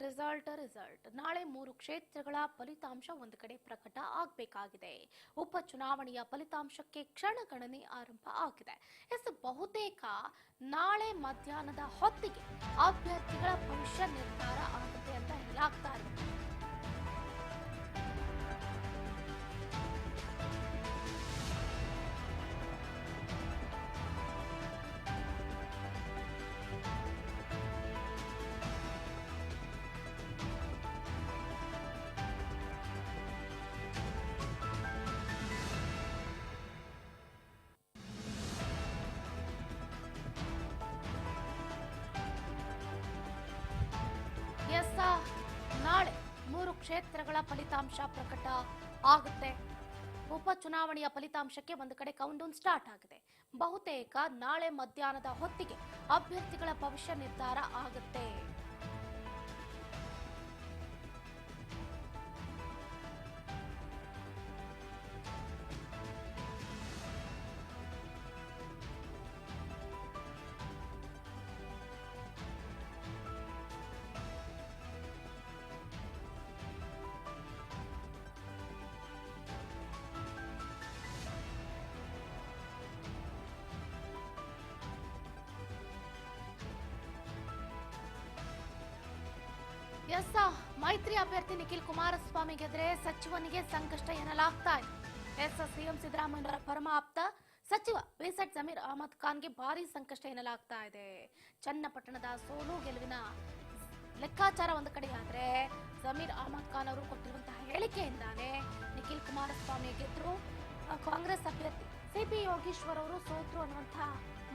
Result ನಾಳೆ 3 ಕ್ಷೇತ್ರಗಳ ಫಲಿತಾಂಶ ಒಂದು ಕಡೆ ಪ್ರಕಟ ಆಗಬೇಕಾಗಿದೆ. ಉಪಚುನಾವಣೆಯ ಫಲಿತಾಂಶಕ್ಕೆ ಕ್ಷಣಗಣನೆ ಆರಂಭ ಆಗಿದೆ. ಬಹುತೇಕ ನಾಳೆ ಮಧ್ಯಾಹ್ನದ ಹೊತ್ತಿಗೆ ಅಭ್ಯರ್ಥಿಗಳ ಭವಿಷ್ಯ ನಿರ್ಧಾರ ಆಗುತ್ತೆ ಅಂತ ಹೇಳಲಾಗ್ತಾ ಇದೆ. ನಾಳೆ 3 ಕ್ಷೇತ್ರಗಳ ಫಲಿತಾಂಶ ಪ್ರಕಟ ಆಗುತ್ತೆ. ಉಪಚುನಾವಣೆಯ ಫಲಿತಾಂಶಕ್ಕೆ ಒಂದು ಕಡೆ ಕೌಂಟ್ಡೌನ್ ಸ್ಟಾರ್ಟ್ ಆಗಿದೆ. ಬಹುತೇಕ ನಾಳೆ ಮಧ್ಯಾಹ್ನದ ಹೊತ್ತಿಗೆ ಅಭ್ಯರ್ಥಿಗಳ ಭವಿಷ್ಯ ನಿರ್ಧಾರ ಆಗುತ್ತೆ. ಮೈತ್ರಿ ಅಭ್ಯರ್ಥಿ ನಿಖಿಲ್ ಕುಮಾರಸ್ವಾಮಿ ಗೆದ್ರೆ ಸಚಿವನಿಗೆ ಸಂಕಷ್ಟ ಎನ್ನಲಾಗ್ತಾ ಇದೆ. ಸಿಎಂ ಸಿದ್ದರಾಮಯ್ಯನವರ ಪರಮ ಆಪ್ತ ಸಚಿವ ಬಿಸೆಟ್ ಜಮೀರ್ ಅಹಮದ್ ಖಾನ್ಗೆ ಭಾರಿ ಸಂಕಷ್ಟ ಎನ್ನಲಾಗ್ತಾ ಇದೆ. ಚನ್ನಪಟ್ಟಣದ ಸೋಲು ಗೆಲುವಿನ ಲೆಕ್ಕಾಚಾರ ಒಂದು ಕಡೆ ಆದ್ರೆ ಜಮೀರ್ ಅಹಮದ್ ಖಾನ್ ಅವರು ಕೊಟ್ಟಿರುವಂತಹ ಹೇಳಿಕೆಯಿಂದಾನೆ ನಿಖಿಲ್ ಕುಮಾರಸ್ವಾಮಿ ಗೆದ್ರು, ಕಾಂಗ್ರೆಸ್ ಅಭ್ಯರ್ಥಿ ಸಿಪಿ ಯೋಗೀಶ್ವರ್ ಅವರು ಸೋತ್ರು ಅನ್ನುವಂತಹ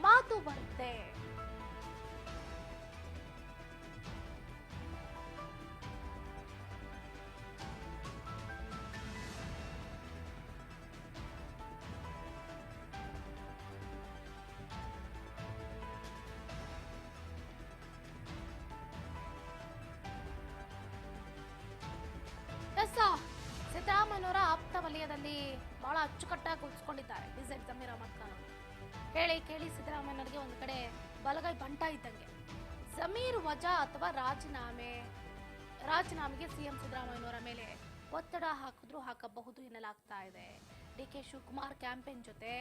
ಮಾತು ಬರುತ್ತೆ. ಸಿದ್ದರಾಮಯ್ಯನವರ ಆಪ್ತ ವಲಯದಲ್ಲಿ ಬಹಳ ಅಚ್ಚುಕಟ್ಟಾಗಿ ಉಳಿಸಿಕೊಂಡಿದ್ದಾರೆ ಬಿಸೆಟ್ ಜಮೀರ್ ಅಹಮದ್ ಖಾನ್ ಅವರು. ಹೇಳಿ ಕೇಳಿ ಸಿದ್ದರಾಮಯ್ಯನವರಿಗೆ ಒಂದು ಕಡೆ ಬಲಗೈ ಬಂಟ ಇದ್ದಂಗೆ. ಜಮೀರ್ ವಜಾ ಅಥವಾ ರಾಜೀನಾಮೆಗೆ ಸಿಎಂ ಸಿದ್ದರಾಮಯ್ಯನವರ ಮೇಲೆ ಒತ್ತಡ ಹಾಕಬಹುದು ಎನ್ನಲಾಗ್ತಾ ಇದೆ. ಡಿಕೆ ಶಿವಕುಮಾರ್ ಕ್ಯಾಂಪೇನ್ ಜೊತೆ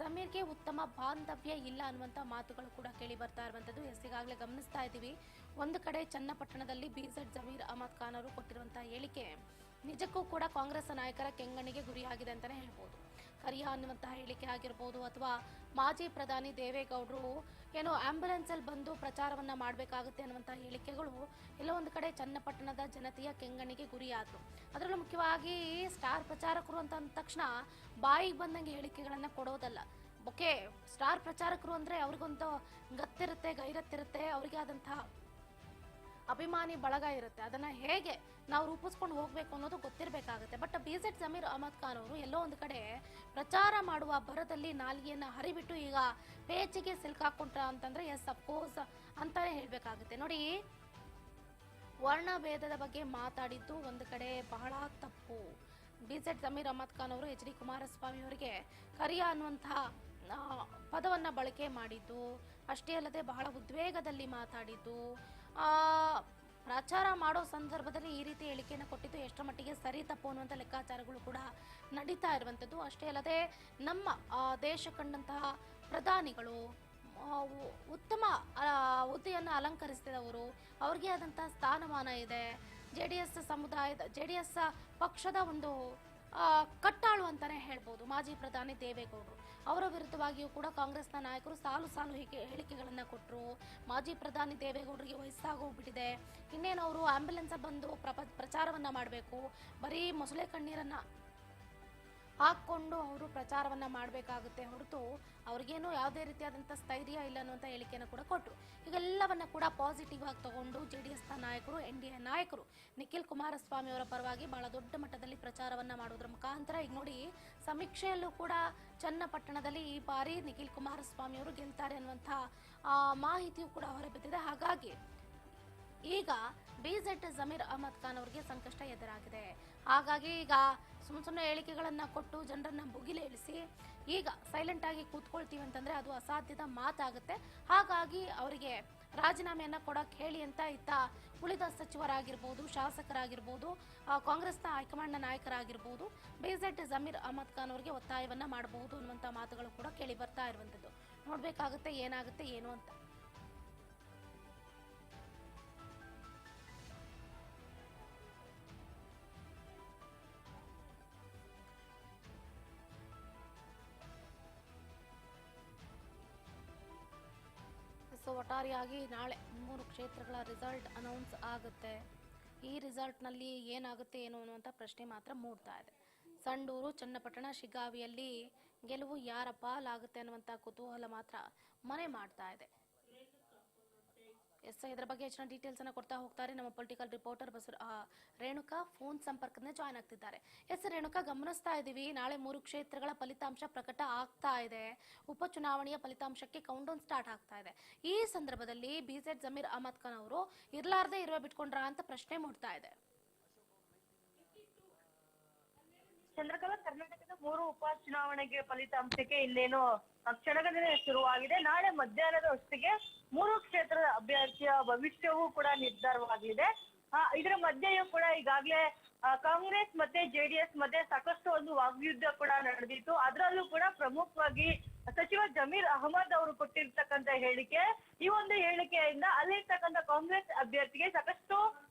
ಜಮೀರ್ಗೆ ಉತ್ತಮ ಬಾಂಧವ್ಯ ಇಲ್ಲ ಅನ್ನುವಂಥ ಮಾತುಗಳು ಕೂಡ ಕೇಳಿ ಬರ್ತಾ ಇರುವಂತದ್ದು ಈಗಾಗಲೇ ಗಮನಿಸ್ತಾ ಇದ್ದೀವಿ. ಒಂದು ಕಡೆ ಚನ್ನಪಟ್ಟಣದಲ್ಲಿ ಬಿಸೆಟ್ ಜಮೀರ್ ಅಹಮದ್ ಖಾನ್ ಅವರು ಕೊಟ್ಟಿರುವಂತಹ ಹೇಳಿಕೆ ನಿಜಕ್ಕೂ ಕೂಡ ಕಾಂಗ್ರೆಸ್ ನಾಯಕರ ಕೆಂಗಣ್ಣಿಗೆ ಗುರಿಯಾಗಿದೆ ಅಂತಾನೆ ಹೇಳ್ಬೋದು. ಕರಿಯ ಅನ್ನುವಂತಹ ಹೇಳಿಕೆ ಆಗಿರ್ಬೋದು ಅಥವಾ ಮಾಜಿ ಪ್ರಧಾನಿ ದೇವೇಗೌಡರು ಏನೋ ಆಂಬ್ಯುಲೆನ್ಸ್ ಅಲ್ಲಿ ಬಂದು ಪ್ರಚಾರವನ್ನ ಮಾಡಬೇಕಾಗುತ್ತೆ ಅನ್ನುವಂತಹ ಹೇಳಿಕೆಗಳು ಎಲ್ಲೋ ಒಂದು ಕಡೆ ಚನ್ನಪಟ್ಟಣದ ಜನತೆಯ ಕೆಂಗಣ್ಣಿಗೆ ಗುರಿಯಾದ್ರು. ಅದರಲ್ಲೂ ಮುಖ್ಯವಾಗಿ ಸ್ಟಾರ್ ಪ್ರಚಾರಕರು ಅಂತ ಅಂದ ತಕ್ಷಣ ಬಾಯಿಗೆ ಬಂದಂಗೆ ಹೇಳಿಕೆಗಳನ್ನ ಕೊಡೋದಲ್ಲ. ಓಕೆ, ಸ್ಟಾರ್ ಪ್ರಚಾರಕರು ಅಂದ್ರೆ ಅವ್ರಿಗೊಂದು ಗತ್ತಿರುತ್ತೆ, ಗೈರತ್ತಿರುತ್ತೆ, ಅವರಿಗೆ ಆದಂತಹ ಅಭಿಮಾನಿ ಬಳಗ ಇರುತ್ತೆ. ಅದನ್ನ ಹೇಗೆ ನಾವು ರೂಪಿಸ್ಕೊಂಡು ಹೋಗ್ಬೇಕು ಅನ್ನೋದು ಗೊತ್ತಿರಬೇಕಾಗುತ್ತೆ. ಬಟ್ ಬಿಸೆಟ್ ಜಮೀರ್ ಅಹಮದ್ ಖಾನ್ ಅವರು ಎಲ್ಲೋ ಒಂದು ಕಡೆ ಪ್ರಚಾರ ಮಾಡುವ ಭರದಲ್ಲಿ ನಾಲಿಗೆಯನ್ನ ಹರಿಬಿಟ್ಟು ಈಗ ಪೇಚಿಗೆ ಸಿಲ್ಕಾಕೊಂಡ್ರ ಅಂತಂದ್ರೆ ಎಸ್ ಅಫ್ಕೋರ್ಸ್ ಅಂತಾನೆ ಹೇಳ್ಬೇಕಾಗುತ್ತೆ. ನೋಡಿ, ವರ್ಣಭೇದದ ಬಗ್ಗೆ ಮಾತಾಡಿದ್ದು ಒಂದು ಕಡೆ ಬಹಳ ತಪ್ಪು. ಬಿಸೆಟ್ ಜಮೀರ್ ಅಹಮದ್ ಖಾನ್ ಅವರು ಎಚ್ ಡಿ ಕುಮಾರಸ್ವಾಮಿ ಅವರಿಗೆ ಕರಿಯ ಅನ್ನುವಂತಹ ಪದವನ್ನ ಬಳಕೆ ಮಾಡಿದ್ದು ಅಷ್ಟೇ ಅಲ್ಲದೆ ಬಹಳ ಉದ್ವೇಗದಲ್ಲಿ ಮಾತಾಡಿದ್ದು, ಪ್ರಚಾರ ಮಾಡೋ ಸಂದರ್ಭದಲ್ಲಿ ಈ ರೀತಿ ಹೇಳಿಕೆಯನ್ನು ಕೊಟ್ಟಿದ್ದು ಎಷ್ಟರ ಮಟ್ಟಿಗೆ ಸರಿ ತಪ್ಪು ಅನ್ನುವಂಥ ಲೆಕ್ಕಾಚಾರಗಳು ಕೂಡ ನಡೀತಾ ಇರುವಂಥದ್ದು. ಅಷ್ಟೇ ಅಲ್ಲದೆ ನಮ್ಮ ದೇಶ ಕಂಡಂತಹ ಪ್ರಧಾನಿಗಳು ಉತ್ತಮ ಹುದ್ದೆಯನ್ನು ಅಲಂಕರಿಸಿದವರು, ಅವ್ರಿಗೆ ಆದಂತಹ ಸ್ಥಾನಮಾನ ಇದೆ. ಜೆಡಿಎಸ್ ಪಕ್ಷದ ಒಂದು ಕಟ್ಟಾಳು ಅಂತಾನೆ ಹೇಳ್ಬೋದು ಮಾಜಿ ಪ್ರಧಾನಿ ದೇವೇಗೌಡರು. ಅವರ ವಿರುದ್ಧವಾಗಿಯೂ ಕೂಡ ಕಾಂಗ್ರೆಸ್ನ ನಾಯಕರು ಸಾಲು ಹೇಳಿಕೆಗಳನ್ನ ಕೊಟ್ಟರು. ಮಾಜಿ ಪ್ರಧಾನಿ ದೇವೇಗೌಡರಿಗೆ ವಯಸ್ಸಾಗೋಗ್ಬಿಟ್ಟಿದೆ, ಇನ್ನೇನು ಅವರು ಆಂಬ್ಯುಲೆನ್ಸ್ ಬಂದು ಪ್ರಚಾರವನ್ನ ಮಾಡಬೇಕು, ಬರೀ ಮೊಸಳೆ ಕಣ್ಣೀರನ್ನ ಹಾಕೊಂಡು ಅವರು ಪ್ರಚಾರವನ್ನ ಮಾಡಬೇಕಾಗುತ್ತೆ ಹೊರತು ಅವ್ರಿಗೇನು ಯಾವುದೇ ರೀತಿಯಾದಂಥ ಸ್ಥೈರ್ಯ ಇಲ್ಲ ಅನ್ನುವಂಥ ಹೇಳಿಕೆಯನ್ನು ಕೂಡ ಕೊಟ್ಟರು. ಹೀಗೆಲ್ಲವನ್ನ ಕೂಡ ಪಾಸಿಟಿವ್ ಆಗಿ ತಗೊಂಡು ಜೆಡಿಎಸ್ನ ನಾಯಕರು, NDA ನಾಯಕರು ನಿಖಿಲ್ ಕುಮಾರಸ್ವಾಮಿ ಅವರ ಪರವಾಗಿ ಬಹಳ ದೊಡ್ಡ ಮಟ್ಟದಲ್ಲಿ ಪ್ರಚಾರವನ್ನ ಮಾಡೋದ್ರ ಮುಖಾಂತರ ಈಗ ನೋಡಿ ಸಮೀಕ್ಷೆಯಲ್ಲೂ ಕೂಡ ಚನ್ನಪಟ್ಟಣದಲ್ಲಿ ಈ ಬಾರಿ ನಿಖಿಲ್ ಕುಮಾರಸ್ವಾಮಿ ಅವರು ಗೆಲ್ತಾರೆ ಅನ್ನುವಂಥ ಮಾಹಿತಿಯು ಕೂಡ ಹೊರಬಿದ್ದಿದೆ. ಹಾಗಾಗಿ ಈಗ ಬಿಸೆಟ್ ಜಮೀರ್ ಅಹಮದ್ ಖಾನ್ ಅವರಿಗೆ ಸಂಕಷ್ಟ ಎದುರಾಗಿದೆ. ಹಾಗಾಗಿ ಈಗ ಸುಮ್ಮನೆ ಹೇಳಿಕೆಗಳನ್ನ ಕೊಟ್ಟು ಜನರನ್ನ ಬುಗಿಲೇಳಿಸಿ ಈಗ ಸೈಲೆಂಟ್ ಆಗಿ ಕೂತ್ಕೊಳ್ತೀವಿ ಅಂತಂದ್ರೆ ಅದು ಅಸಾಧ್ಯದ ಮಾತಾಗುತ್ತೆ. ಹಾಗಾಗಿ ಅವರಿಗೆ ರಾಜೀನಾಮೆಯನ್ನ ಕೊಡಕ್ಕೆ ಹೇಳಿ ಅಂತ ಇತ್ತ ಉಳಿದ ಸಚಿವರಾಗಿರ್ಬೋದು, ಶಾಸಕರಾಗಿರ್ಬೋದು, ಕಾಂಗ್ರೆಸ್ನ ಹೈಕಮಾಂಡ್ನ ನಾಯಕರಾಗಿರ್ಬೋದು BZ ಜಮೀರ್ ಅಹಮದ್ ಖಾನ್ ಅವರಿಗೆ ಒತ್ತಾಯವನ್ನ ಮಾಡಬಹುದು ಅನ್ನುವಂಥ ಮಾತುಗಳು ಕೂಡ ಕೇಳಿ ಬರ್ತಾ ಇರುವಂಥದ್ದು. ನೋಡ್ಬೇಕಾಗುತ್ತೆ ಏನಾಗುತ್ತೆ ಏನು ಅಂತ. ಸೊ ಒಟ್ಟಾರೆಯಾಗಿ ನಾಳೆ 3 ಕ್ಷೇತ್ರಗಳ ರಿಸಲ್ಟ್ ಅನೌನ್ಸ್ ಆಗುತ್ತೆ. ಈ ರಿಸಲ್ಟ್ನಲ್ಲಿ ಏನಾಗುತ್ತೆ ಏನು ಅನ್ನುವಂಥ ಪ್ರಶ್ನೆ ಮಾತ್ರ ಮೂಡ್ತಾ ಇದೆ. ಸಂಡೂರು, ಚನ್ನಪಟ್ಟಣ, ಶಿಗ್ಗಾವಿಯಲ್ಲಿ ಗೆಲುವು ಯಾರ ಪಾಲಾಗುತ್ತೆ ಅನ್ನುವಂಥ ಕುತೂಹಲ ಮಾತ್ರ ಮನೆ ಮಾಡ್ತಾ ಇದೆ. ಇದರ ಬಗ್ಗೆ ಹೆಚ್ಚಿನ ಡೀಟೇಲ್ಸ್ ಅನ್ನ ಕೊಡ್ತಾ ಹೋಗ್ತಾರೆ ನಮ್ಮ ಪೊಲಿಟಿಕಲ್ ರಿಪೋರ್ಟರ್ ರೇಣುಕಾ ಫೋನ್ ಸಂಪರ್ಕದಿಂದ ಜಾಯ್ನ್ ಆಗ್ತಿದ್ದಾರೆ. ರೇಣುಕಾ, ಗಮನಿಸ್ತಾ ಇದ್ದೀವಿ ನಾಳೆ 3 ಕ್ಷೇತ್ರಗಳ ಫಲಿತಾಂಶ ಪ್ರಕಟ ಆಗ್ತಾ ಇದೆ. ಉಪಚುನಾವಣೆಯ ಫಲಿತಾಂಶಕ್ಕೆ ಕೌಂಟೌನ್ ಸ್ಟಾರ್ಟ್ ಆಗ್ತಾ ಇದೆ. ಈ ಸಂದರ್ಭದಲ್ಲಿ BZ ಜಮೀರ್ ಅಹಮದ್ ಖಾನ್ ಅವರು ಇರ್ಲಾರ್ದೆ ಇರುವ ಬಿಟ್ಕೊಂಡ್ರ ಅಂತ ಪ್ರಶ್ನೆ ಮೂಡ್ತಾ ಇದೆ. ಚಂದ್ರಕಲಾ, ಕರ್ನಾಟಕದ 3 ಉಪಚುನಾವಣೆಗೆ ಫಲಿತಾಂಶಕ್ಕೆ ಇನ್ನೇನು ಕ್ಷಣಗಣನೆ ಶುರುವಾಗಿದೆ. ನಾಳೆ ಮಧ್ಯಾಹ್ನದ ಹೊತ್ತಿಗೆ 3 ಕ್ಷೇತ್ರದ ಅಭ್ಯರ್ಥಿಯ ಭವಿಷ್ಯವೂ ಕೂಡ ನಿರ್ಧಾರವಾಗಲಿದೆ. ಇದರ ಮಧ್ಯೆಯೂ ಕೂಡ ಈಗಾಗಲೇ ಕಾಂಗ್ರೆಸ್ ಮತ್ತೆ JDS ಮಧ್ಯೆ ಸಾಕಷ್ಟು ಒಂದು ವಾಗ್ಯುದ್ಧ ಕೂಡ ನಡೆದಿತ್ತು. ಅದರಲ್ಲೂ ಕೂಡ ಪ್ರಮುಖವಾಗಿ ಸಚಿವ ಜಮೀರ್ ಅಹಮದ್ ಅವರು ಕೊಟ್ಟಿರ್ತಕ್ಕಂಥ ಹೇಳಿಕೆ, ಈ ಒಂದು ಹೇಳಿಕೆಯಿಂದ ಅಲ್ಲಿರ್ತಕ್ಕಂಥ ಕಾಂಗ್ರೆಸ್ ಅಭ್ಯರ್ಥಿಗೆ ಸಾಕಷ್ಟು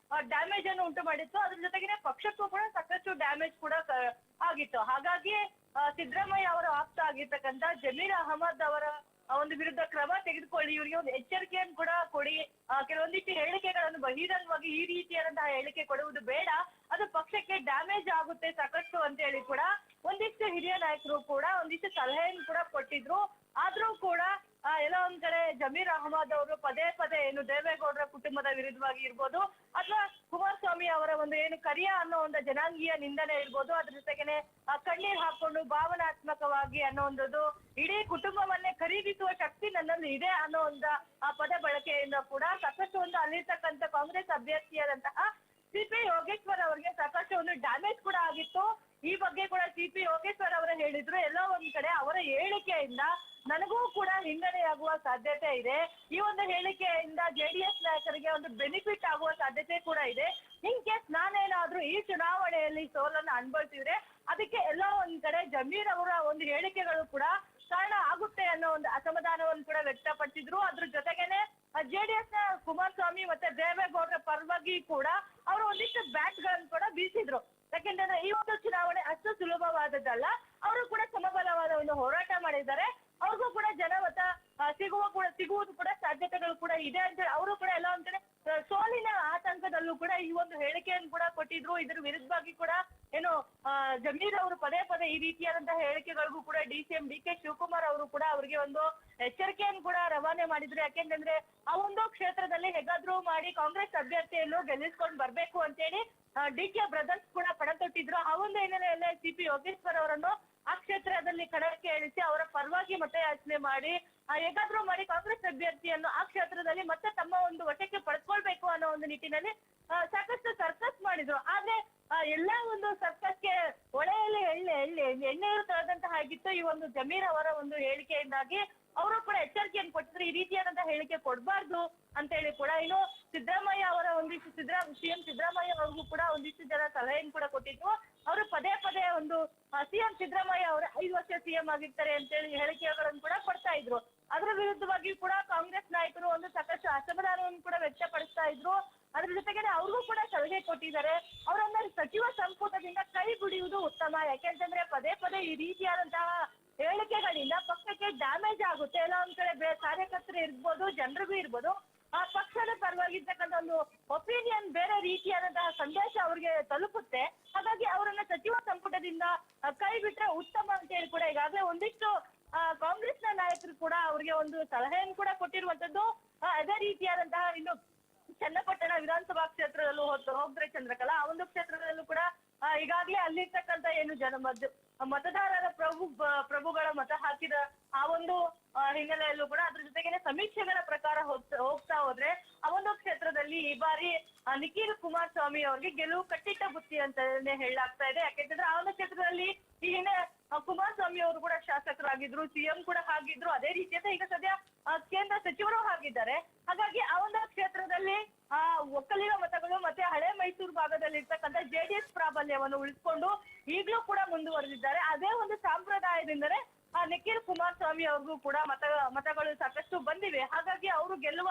ಡ್ಯಾಮೇಜ್ ಅನ್ನು ಉಂಟು ಮಾಡಿತ್ತು. ಅದ್ರ ಜೊತೆಗೆ ಪಕ್ಷಕ್ಕೂ ಕೂಡ ಸಾಕಷ್ಟು ಡ್ಯಾಮೇಜ್ ಕೂಡ ಆಗಿತ್ತು. ಹಾಗಾಗಿ ಸಿದ್ದರಾಮಯ್ಯ ಅವರ ಆಪ್ತ ಆಗಿರ್ತಕ್ಕಂಥ ಜಮೀರ್ ಅಹಮದ್ ಅವರ ಒಂದು ವಿರುದ್ಧ ಕ್ರಮ ತೆಗೆದುಕೊಳ್ಳಿ, ಇವರಿಗೆ ಒಂದು ಎಚ್ಚರಿಕೆಯನ್ನು ಕೂಡ ಕೊಡಿ, ಕೆಲವೊಂದಿಷ್ಟು ಹೇಳಿಕೆಗಳನ್ನು ಬಹಿರಂಗವಾಗಿ ಈ ರೀತಿಯಾದಂತಹ ಹೇಳಿಕೆ ಕೊಡುವುದು ಬೇಡ, ಅದು ಪಕ್ಷಕ್ಕೆ ಡ್ಯಾಮೇಜ್ ಆಗುತ್ತೆ ಸಾಕಷ್ಟು ಅಂತ ಹೇಳಿ ಕೂಡ ಒಂದಿಷ್ಟು ಹಿರಿಯ ನಾಯಕರು ಕೂಡ ಒಂದಿಷ್ಟು ಸಲಹೆಯನ್ನು ಕೂಡ ಕೊಟ್ಟಿದ್ರು. ಆದ್ರೂ ಕೂಡ ಎಲ್ಲ ಒಂದ್ ಕಡೆ ಜಮೀರ್ ಅಹಮದ್ ಅವರು ಪದೇ ಪದೇ ಏನು ದೇವೇಗೌಡರ ಕುಟುಂಬದ ವಿರುದ್ಧವಾಗಿ ಇರ್ಬೋದು ಅಥವಾ ಕುಮಾರಸ್ವಾಮಿ ಅವರ ಒಂದು ಏನು ಕರಿಯ ಅನ್ನೋ ಒಂದು ಜನಾಂಗೀಯ ನಿಂದನೆ ಇರ್ಬೋದು, ಅದ್ರ ಜೊತೆಗೇನೆ ಕಣ್ಣೀರ್ ಹಾಕೊಂಡು ಭಾವನಾತ್ಮಕವಾಗಿ ಅನ್ನೋ ಒಂದು ಇಡೀ ಕುಟುಂಬವನ್ನೇ ಖರೀದಿಸುವ ಶಕ್ತಿ ನನ್ನಲ್ಲಿ ಇದೆ ಅನ್ನೋ ಒಂದು ಪದ ಬಳಕೆಯಿಂದ ಕೂಡ ಸಾಕಷ್ಟು ಒಂದು ಅಲ್ಲಿರ್ತಕ್ಕಂಥ ಕಾಂಗ್ರೆಸ್ ಅಭ್ಯರ್ಥಿಯಾದಂತಹ CP ಯೋಗೇಶ್ವರ್ ಅವರಿಗೆ ಸಾಕಷ್ಟು ಒಂದು ಡ್ಯಾಮೇಜ್ ಕೂಡ ಆಗಿತ್ತು. ಈ ಬಗ್ಗೆ ಕೂಡ CP ಯೋಗೇಶ್ವರ್ ಅವರು ಹೇಳಿದ್ರು, ಎಲ್ಲೋ ಒಂದ್ ಕಡೆ ಅವರ ಹೇಳಿಕೆಯಿಂದ ನನಗೂ ಕೂಡ ಹಿನ್ನಡೆಯಾಗುವ ಸಾಧ್ಯತೆ ಇದೆ, ಈ ಒಂದು ಹೇಳಿಕೆಯಿಂದ JDS ನಾಯಕರಿಗೆ ಒಂದು ಬೆನಿಫಿಟ್ ಆಗುವ ಸಾಧ್ಯತೆ ಕೂಡ ಇದೆ. ಇನ್ ಕೇಸ್ ನಾನೇನಾದ್ರೂ ಈ ಚುನಾವಣೆಯಲ್ಲಿ ಸೋಲನ್ನು ಅನುಭವಿಸಿದ್ರೆ ಅದಕ್ಕೆ ಎಲ್ಲೋ ಒಂದ್ ಕಡೆ ಜಮೀರ್ ಅವರ ಒಂದು ಹೇಳಿಕೆಗಳು ಕೂಡ ಕಾರಣ ಆಗುತ್ತೆ ಅನ್ನೋ ಒಂದು ಅಸಮಾಧಾನವನ್ನು ಕೂಡ ವ್ಯಕ್ತಪಡಿಸಿದ್ರು. ಅದ್ರ ಜೊತೆಗೇನೆ JDS ನ ಕುಮಾರಸ್ವಾಮಿ ಮತ್ತೆ ದೇವೇಗೌಡರ ಪರವಾಗಿ ಕೂಡ ಅವರು ಒಂದಿಷ್ಟು ಬ್ಯಾಟ್ ಗಳನ್ನು ಕೂಡ ಬೀಸಿದ್ರು. ಯಾಕೆಂದ್ರೆ ಈ ಒಂದು ಚುನಾವಣೆ ಅಷ್ಟು ಸುಲಭವಾದದ್ದಲ್ಲ, ಅವರು ಕೂಡ ಸಮಬಲವಾದ ಒಂದು ಹೋರಾಟ ಮಾಡಿದ್ದಾರೆ, ಅವ್ರಿಗೂ ಕೂಡ ಜನಮತ ಸಿಗುವುದು ಕೂಡ ಸಾಧ್ಯತೆಗಳು ಕೂಡ ಇದೆ ಅಂತ ಹೇಳಿ ಅವರು ಕೂಡ ಎಲ್ಲ ಒಂದ್ ಕಡೆ ಸೋಲಿನ ಆತಂಕದಲ್ಲೂ ಕೂಡ ಈ ಒಂದು ಹೇಳಿಕೆಯನ್ನು ಕೂಡ ಕೊಟ್ಟಿದ್ರು. ಇದ್ರ ವಿರುದ್ಧವಾಗಿ ಕೂಡ ಏನು ಜಮೀರ್ ಅವರು ಪದೇ ಪದೇ ಈ ರೀತಿಯಾದಂತಹ ಹೇಳಿಕೆಗಳಿಗೂ ಕೂಡ DCM DK ಶಿವಕುಮಾರ್ ಅವರು ಕೂಡ ಅವರಿಗೆ ಒಂದು ಎಚ್ಚರಿಕೆಯನ್ನು ಕೂಡ ರವಾನೆ ಮಾಡಿದ್ರು. ಯಾಕೆಂತಂದ್ರೆ ಆ ಒಂದು ಕ್ಷೇತ್ರದಲ್ಲಿ ಹೇಗಾದ್ರೂ ಮಾಡಿ ಕಾಂಗ್ರೆಸ್ ಅಭ್ಯರ್ಥಿಯನ್ನು ಗೆಲ್ಲಿಸ್ಕೊಂಡು ಬರ್ಬೇಕು ಅಂತೇಳಿ DK ಬ್ರದರ್ಸ್ ಕೂಡ ಪಣ ತೊಟ್ಟಿದ್ರು. ಆ ಒಂದು ಹಿನ್ನೆಲೆಯಲ್ಲೇ CP ಯೋಗೇಶ್ವರ್ ಅವರನ್ನು ಆ ಕ್ಷೇತ್ರದಲ್ಲಿ ಕಣಕ್ಕೆ ಇಳಿಸಿ ಅವರ ಪರವಾಗಿ ಮತಯಾಚನೆ ಮಾಡಿ ಹೇಗಾದ್ರೂ ಮಾಡಿ ಕಾಂಗ್ರೆಸ್ ಅಭ್ಯರ್ಥಿಯನ್ನು ಆ ಕ್ಷೇತ್ರದಲ್ಲಿ ಮತ್ತೆ ತಮ್ಮ ಒಂದು ವಶಕ್ಕೆ ಪಡೆದುಕೊಳ್ಬೇಕು ಅನ್ನೋ ಒಂದು ನಿಟ್ಟಿನಲ್ಲಿ ಸಾಕಷ್ಟು ಸರ್ಕಸ್ ಮಾಡಿದ್ರು. ಆದ್ರೆ ಎಲ್ಲಾ ಒಂದು ಸರ್ಕಸ್ಗೆ ಒಳೆಯಲ್ಲಿ ಎಣ್ಣೆಯು ತರದಂತಹ ಆಗಿತ್ತು ಈ ಒಂದು ಜಮೀರ್ ಅವರ ಒಂದು ಹೇಳಿಕೆಯಿಂದಾಗಿ. ಅವರು ಕೂಡ ಎಚ್ಚರಿಕೆಯನ್ನು ಕೊಟ್ಟಿದ್ರು, ಈ ರೀತಿಯಾದಂತಹ ಹೇಳಿಕೆ ಕೊಡಬಾರ್ದು ಅಂತ ಹೇಳಿ ಕೂಡ. ಇನ್ನು ಸಿದ್ದರಾಮಯ್ಯ ಅವರ ಒಂದಿಷ್ಟು CM ಸಿದ್ದರಾಮಯ್ಯ ಅವ್ರಿಗೂ ಕೂಡ ಒಂದಿಷ್ಟು ಜನ ಸಲಹೆಯನ್ನು ಕೂಡ ಕೊಟ್ಟಿದ್ರು. ಅವರು ಪದೇ ಪದೇ ಒಂದು CM ಸಿದ್ದರಾಮಯ್ಯ ಅವರು 5 ವರ್ಷ CM ಆಗಿರ್ತಾರೆ ಅಂತ ಹೇಳಿ ಹೇಳಿಕೆಗಳನ್ನು ಕೂಡ ಕೊಡ್ತಾ ಇದ್ರು. ಅದರ ವಿರುದ್ಧವಾಗಿ ಕೂಡ ಕಾಂಗ್ರೆಸ್ ನಾಯಕರು ಒಂದು ಸಾಕಷ್ಟು ಅಸಮಾಧಾನವನ್ನು ಕೂಡ ವ್ಯಕ್ತಪಡಿಸ್ತಾ ಇದ್ರು. ಅದ್ರ ಜೊತೆಗೆ ಅವ್ರಿಗೂ ಕೂಡ ಸಲಹೆ ಕೊಟ್ಟಿದ್ದಾರೆ, ಅವರನ್ನ ಸಚಿವ ಸಂಪುಟದಿಂದ ಕೈ ಬಿಡುವುದು ಉತ್ತಮ. ಯಾಕೆಂತಂದ್ರೆ ಪದೇ ಪದೇ ಈ ರೀತಿಯಾದಂತಹ ಹೇಳಿಕೆಗಳಿಂದ ಪಕ್ಷಕ್ಕೆ ಡ್ಯಾಮೇಜ್ ಆಗುತ್ತೆ. ಎಲ್ಲ ಒಂದ್ ಕಡೆ ಕಾರ್ಯಕರ್ತರು ಇರ್ಬೋದು, ಜನರಿಗೂ ಇರ್ಬೋದು, ಆ ಪಕ್ಷದ ಪರವಾಗಿರ್ತಕ್ಕಂಥ ಒಂದು ಒಪಿನಿಯನ್ ಬೇರೆ ರೀತಿಯಾದಂತಹ ಸಂದೇಶ ಅವ್ರಿಗೆ ತಲುಪುತ್ತೆ. ಹಾಗಾಗಿ ಅವರನ್ನ ಸಚಿವ ಸಂಪುಟದಿಂದ ಕೈ ಬಿಟ್ರೆ ಉತ್ತಮ ಅಂತ ಹೇಳಿ ಕೂಡ ಈಗಾಗಲೇ ಒಂದಿಷ್ಟು ಕಾಂಗ್ರೆಸ್ನ ನಾಯಕರು ಕೂಡ ಅವ್ರಿಗೆ ಒಂದು ಸಲಹೆಯನ್ನು ಕೂಡ ಕೊಟ್ಟಿರುವಂತದ್ದು. ಅದೇ ರೀತಿಯಾದಂತಹ ಇನ್ನು ಚನ್ನಪಟ್ಟಣ ವಿಧಾನಸಭಾ ಕ್ಷೇತ್ರದಲ್ಲೂ ಹೋದ್ರೆ ಚಂದ್ರಕಲಾ, ಆ ಒಂದು ಕ್ಷೇತ್ರದಲ್ಲೂ ಕೂಡ ಈಗಾಗಲೇ ಅಲ್ಲಿರ್ತಕ್ಕಂಥ ಏನು ಮತದಾರರ ಪ್ರಭುಗಳ ಮತ ಹಾಕಿದ ಆ ಒಂದು ಹಿನ್ನೆಲೆಯಲ್ಲೂ ಕೂಡ ಅದ್ರ ಜೊತೆಗೇನೆ ಸಮೀಕ್ಷೆಗಳ ಪ್ರಕಾರ ಹೋಗ್ತಾ ಹೋದ್ರೆ ಆ ಒಂದು ಕ್ಷೇತ್ರದಲ್ಲಿ ಈ ಬಾರಿ ನಿಖಿಲ್ ಕುಮಾರಸ್ವಾಮಿ ಅವರಿಗೆ ಗೆಲುವು ಕಟ್ಟಿಟ್ಟ ಬುತ್ತಿ ಅಂತಾನೆ ಹೇಳಲಾಗ್ತಾ ಇದೆ. ಯಾಕೆಂತಂದ್ರೆ ಆ ಒಂದು ಕ್ಷೇತ್ರದಲ್ಲಿ ಈ ಹಿಂದೆ ಕುಮಾರಸ್ವಾಮಿ ಅವರು ಕೂಡ ಶಾಸಕರಾಗಿದ್ರು, ಸಿಎಂ ಕೂಡ ಆಗಿದ್ರು, ಅದೇ ರೀತಿಯಾದ ಈಗ ಸದ್ಯ ಕೇಂದ್ರ ಸಚಿವರು ಆಗಿದ್ದಾರೆ. ಹಾಗಾಗಿ ಆ ಒಂದು ಕ್ಷೇತ್ರದಲ್ಲಿ ಒಕ್ಕಲಿಗ ಮತಗಳು ಮತ್ತೆ ಹಳೆ ಮೈಸೂರು ಭಾಗದಲ್ಲಿ ಇರ್ತಕ್ಕಂಥ ಜೆಡಿಎಸ್ ಪ್ರಾಬಲ್ಯವನ್ನು ಉಳಿಸಿಕೊಂಡು ಈಗಲೂ ಕೂಡ ಮುಂದುವರೆದಿದ್ದಾರೆ. ಅದೇ ಒಂದು ಸಂಪ್ರದಾಯದಿಂದಲೇ ನಿಖಿಲ್ ಕುಮಾರಸ್ವಾಮಿ ಅವ್ರಿಗೂ ಕೂಡ ಮತಗಳು ಸಾಕಷ್ಟು ಬಂದಿವೆ. ಹಾಗಾಗಿ ಅವರು ಗೆಲ್ಲುವ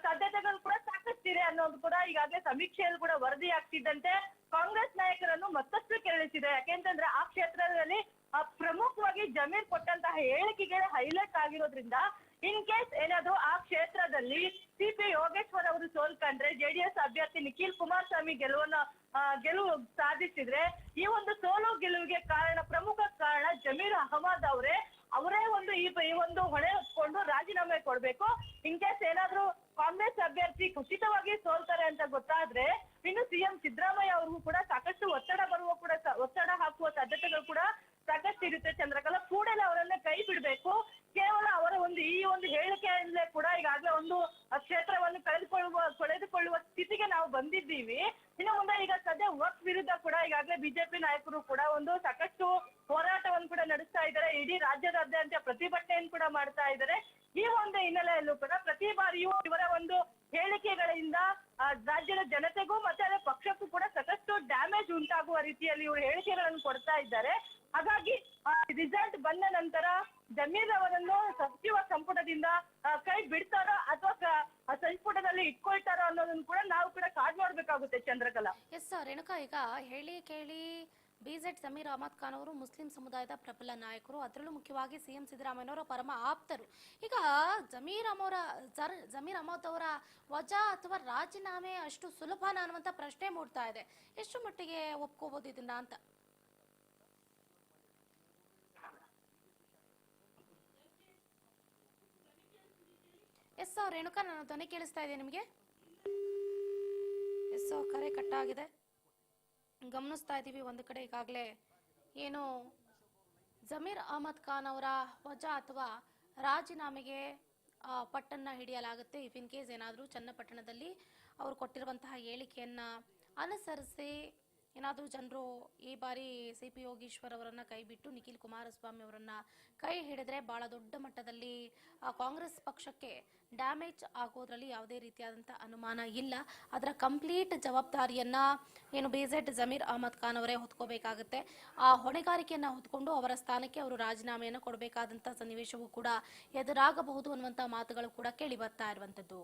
ಸಾಧ್ಯತೆಗಳು ಕೂಡ ಸಾಕಷ್ಟಿದೆ ಅನ್ನೋದು ಕೂಡ ಈಗಾಗಲೇ ಸಮೀಕ್ಷೆಯಲ್ಲಿ ಕೂಡ ವರದಿ ಆಗ್ತಿದ್ದಂತೆ ಕಾಂಗ್ರೆಸ್ ನಾಯಕರನ್ನು ಮತ್ತಷ್ಟು ಕೆರಳಿಸಿದೆ. ಯಾಕೆಂತಂದ್ರೆ ಆ ಕ್ಷೇತ್ರದಲ್ಲಿ ಪ್ರಮುಖವಾಗಿ ಜಮೀರ್ ಕೊಟ್ಟಂತಹ ಹೇಳಿಕೆಗಳೇ ಹೈಲೈಟ್ ಆಗಿರೋದ್ರಿಂದ ಇನ್ ಕೇಸ್ ಏನಾದ್ರು ಆ ಕ್ಷೇತ್ರದಲ್ಲಿ ಸಿಪಿ ಯೋಗೇಶ್ವರ್ ಅವರು ಸೋಲ್ಕೊಂಡ್ರೆ ಜೆಡಿಎಸ್ ಅಭ್ಯರ್ಥಿ ನಿಖಿಲ್ ಕುಮಾರಸ್ವಾಮಿ ಗೆಲುವು ಸಾಧಿಸಿದ್ರೆ ಈ ಒಂದು ಸೋಲು ಗೆಲುವಿಗೆ ಪ್ರಮುಖ ಕಾರಣ ಜಮೀರ್ ಅಹಮದ್ ಅವರೇ ಈ ಒಂದು ಹೊಣೆ ಹೊತ್ಕೊಂಡು ರಾಜೀನಾಮೆ ಕೊಡ್ಬೇಕು. ಇನ್ ಕೇಸ್ ಏನಾದ್ರು ಕಾಂಗ್ರೆಸ್ ಅಭ್ಯರ್ಥಿ ಖಚಿತವಾಗಿ ಸೋಲ್ತಾರೆ ಅಂತ ಗೊತ್ತಾದ್ರೆ ಇನ್ನು ಸಿಎಂ ಸಿದ್ದರಾಮಯ್ಯ ಅವ್ರಿಗೂ ಕೂಡ ಸಾಕಷ್ಟು ಒತ್ತಡ ಹಾಕುವ ಸಾಧ್ಯತೆಗಳು ಕೂಡ ಸಾಕಷ್ಟು ಇರುತ್ತೆ. ಚಂದ್ರಕಲಾ ಕೂಡಲೇ ಅವರನ್ನ ಕೈ ಬಿಡ್ಬೇಕು. ಕೇವಲ ಅವರ ಈ ಒಂದು ಹೇಳಿಕೆಯಿಂದಲೇ ಕೂಡ ಈಗಾಗಲೇ ಒಂದು ಕ್ಷೇತ್ರವನ್ನು ಕಳೆದುಕೊಳ್ಳುವ ಸ್ಥಿತಿಗೆ ನಾವು ಬಂದಿದ್ದೀವಿ. ಇನ್ನು ಮುಂದೆ ಈಗ ಸದ್ಯ ವಕ್ಫ್ ವಿರುದ್ಧ ಕೂಡ ಈಗಾಗಲೇ ಬಿಜೆಪಿ ನಾಯಕರು ಕೂಡ ಸಾಕಷ್ಟು ಹೋರಾಟವನ್ನು ಕೂಡ ನಡೆಸ್ತಾ ಇದ್ದಾರೆ. ಇಡೀ ರಾಜ್ಯದಾದ್ಯಂತ ಪ್ರತಿಭಟನೆಯನ್ನು ಕೂಡ ಮಾಡ್ತಾ ಇದ್ದಾರೆ. ಈ ಒಂದು ಹಿನ್ನೆಲೆಯಲ್ಲೂ ಕೂಡ ಪ್ರತಿ ಬಾರಿಯೂ ಇವರ ಒಂದು ಹೇಳಿಕೆಗಳಿಂದ ರಾಜ್ಯದ ಜನತೆಗೂ ಮತ್ತೆ ಅದರ ಪಕ್ಷಕ್ಕೂ ಕೂಡ ಸಾಕಷ್ಟು ಡ್ಯಾಮೇಜ್ ಉಂಟಾಗುವ ರೀತಿಯಲ್ಲಿ ಇವರು ಹೇಳಿಕೆಗಳನ್ನು ಕೊಡ್ತಾ ಇದ್ದಾರೆ. ಹಾಗಾಗಿ ರಿಸಲ್ಟ್ ಬಂದ ನಂತರ ಜಮೀರ್ ಅವರನ್ನು ಸಚಿವ ಸಂಪುಟದಿಂದ ಕೈ ಬಿಡ್ತಾರೋ ಅಥವಾ ಸಂಪುಟದಲ್ಲಿ ಇಟ್ಕೊಳ್ತಾರೋ ಅನ್ನೋದನ್ನು ಕೂಡ ನಾವು ಕೂಡ ಕಾದ್ ನೋಡ್ಬೇಕಾಗುತ್ತೆ ಚಂದ್ರಕಲಾ. ಎಸ್ ರೇಣುಕಾ, ಈಗ ಹೇಳಿ ಕೇಳಿ ಬಿಜೆಡ್ ಜಮೀರ್ ಅಹಮದ್ ಖಾನ್ ಅವರು ಮುಸ್ಲಿಂ ಸಮುದಾಯದ ಪ್ರಬಲ ನಾಯಕರು, ಅದರಲ್ಲೂ ಮುಖ್ಯವಾಗಿ ಸಿಎಂ ಸಿದ್ದರಾಮಯ್ಯನವರ ಪರಮ ಆಪ್ತರು. ಈಗ ಜಮೀರ್ ಅಹಮದ್ ಅವರ ವಜಾ ಅಥವಾ ರಾಜೀನಾಮೆ ಅಷ್ಟು ಸುಲಭನ ಅನ್ನುವಂತ ಪ್ರಶ್ನೆ ಮೂಡ್ತಾ ಇದೆ. ಎಷ್ಟು ಮಟ್ಟಿಗೆ ಒಪ್ಕೋಬಹುದು ಇದನ್ನ ಅಂತ? ಎಸ್ ರೇಣುಕಾ, ನನ್ನ ಧ್ವನಿ ಕೇಳಿಸ್ತಾ ಇದೆ ನಿಮಗೆ? ಎಸ್ ಕರೆ ಕಟ್ಟಾಗಿದೆ. ಗಮನಿಸ್ತಾ ಇದ್ದೀವಿ ಒಂದು ಕಡೆ ಈಗಾಗಲೇ ಏನು ಜಮೀರ್ ಅಹಮದ್ ಖಾನ್ ಅವರ ವಜಾ ಅಥವಾ ರಾಜೀನಾಮೆಗೆ ಪಟ್ಟನ್ನ ಹಿಡಿಯಲಾಗುತ್ತೆ. ಇಫ್ ಇನ್ ಕೇಸ್ ಏನಾದರೂ ಚನ್ನಪಟ್ಟಣದಲ್ಲಿ ಅವರು ಕೊಟ್ಟಿರುವಂತಹ ಹೇಳಿಕೆಯನ್ನ ಅನುಸರಿಸಿ ಏನಾದರೂ ಜನರು ಈ ಬಾರಿ ಸಿಪಿ ಯೋಗೇಶ್ವರ್ ಅವರನ್ನ ಕೈ ಬಿಟ್ಟು ನಿಖಿಲ್ ಕುಮಾರಸ್ವಾಮಿ ಅವರನ್ನ ಕೈ ಹಿಡಿದ್ರೆ ಬಹಳ ದೊಡ್ಡ ಮಟ್ಟದಲ್ಲಿ ಕಾಂಗ್ರೆಸ್ ಪಕ್ಷಕ್ಕೆ ಡ್ಯಾಮೇಜ್ ಆಗೋದ್ರಲ್ಲಿ ಯಾವುದೇ ರೀತಿಯಾದಂಥ ಅನುಮಾನ ಇಲ್ಲ. ಅದರ ಕಂಪ್ಲೀಟ್ ಜವಾಬ್ದಾರಿಯನ್ನ ಏನು ಬಿಜೆಡ್ ಜಮೀರ್ ಅಹಮದ್ ಖಾನ್ ಅವರೇ ಹೊತ್ಕೋಬೇಕಾಗುತ್ತೆ. ಆ ಹೊಣೆಗಾರಿಕೆಯನ್ನ ಹೊತ್ಕೊಂಡು ಅವರ ಸ್ಥಾನಕ್ಕೆ ಅವರು ರಾಜೀನಾಮೆಯನ್ನು ಕೊಡಬೇಕಾದಂಥ ಸನ್ನಿವೇಶವೂ ಕೂಡ ಎದುರಾಗಬಹುದು ಅನ್ನುವಂಥ ಮಾತುಗಳು ಕೂಡ ಕೇಳಿ ಬರ್ತಾ ಇರುವಂಥದ್ದು.